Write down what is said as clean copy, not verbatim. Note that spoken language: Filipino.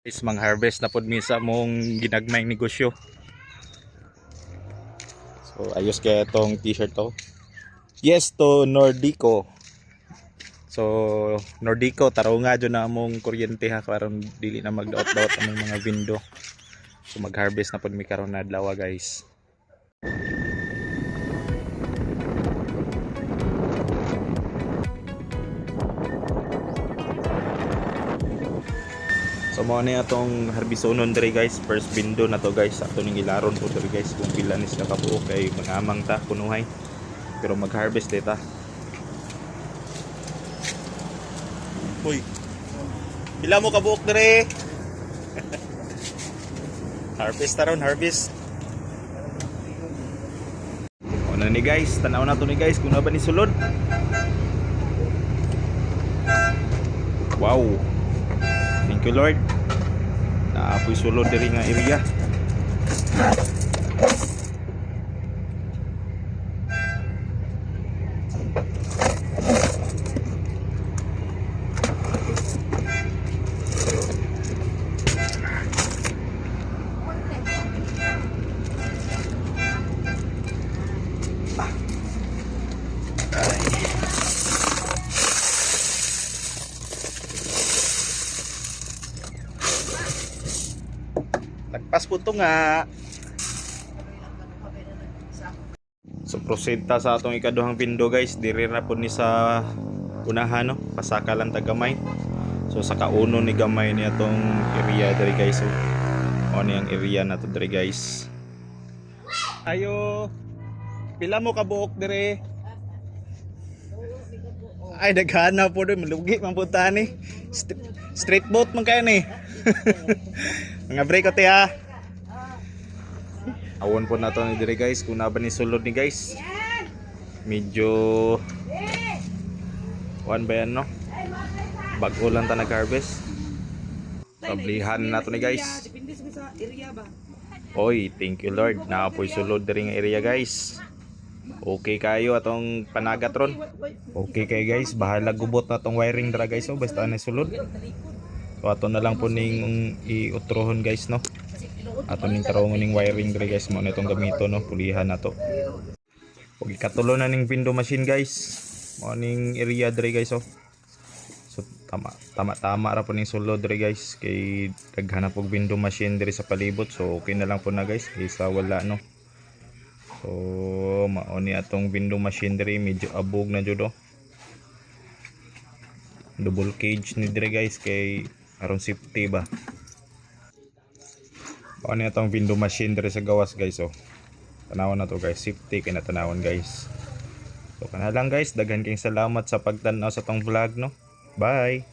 Is mang harvest na pod misa mong ginagmayng negosyo. So ayos kaya itong t-shirt to. Yes to Nordico. So Nordico taro nga dyan na mong kuryente ha karon dili na magdaot-daot among mga window. So mag-harvest na pod mi karon na adlaw guys. So mo na atong harbisonon diri guys, first window na to guys. Ato ning ilaron po diri guys kung pila ni sila kabuok kay mangamang ta kunuhay. Pero mag-harvest dita. Uy. Pila mo kabuok diri? Harvest taron, harvest. Ano ni guys, tanaw na to ni guys kung na ba ni sulod. Wow. Thank you Lord. Naapoy sulod diri nga area. Tagpas po ito nga. So proceed ta sa atong ikaduhang window guys. Diri na po ni sa unahan no. Pasaka lang tagamay. So sa kauno ni gamay ni atong area diri guys. So ano yung area na to diri guys. Ayo. Pila mo kabuok diri? Ay daghana po doon. Malugi man po ta ni. Straight boat man kaya ni. Mga break ote ha. Awon po na to ni dire guys kung naba ni sulod ni guys. Medyo one by no. Bago lang ta nag-harvest. Pablihan na to ni guys. Oy, thank you Lord. Naapoy sulod diri nga area guys. Okay kayo atong panagatron. Okay kay guys, bahala gubot na tong wiring dira guys oh basta na sulod. So ato na lang po ning iutrohon guys no. Ato ning tarongon ning wiring diri guys mo na itong gamito no, pulihan na to. Ug ikatulo na ning window machine guys. Mo ning area diri guys oh. So tama ra po ning sulod diri guys kay daghan og window machine diri sa palibot. So okay na lang po na guys kaysa wala no. So mao ni atong window machine diri medyo abog na jud oh. Double cage ni diri guys kay aron safety ba. Ano itong window machine diri sa gawas guys oh. Tanawon na to guys, safety kay natanawon guys. So kana lang guys, daghan kayong salamat sa pagtan-aw sa tong vlog no. Bye.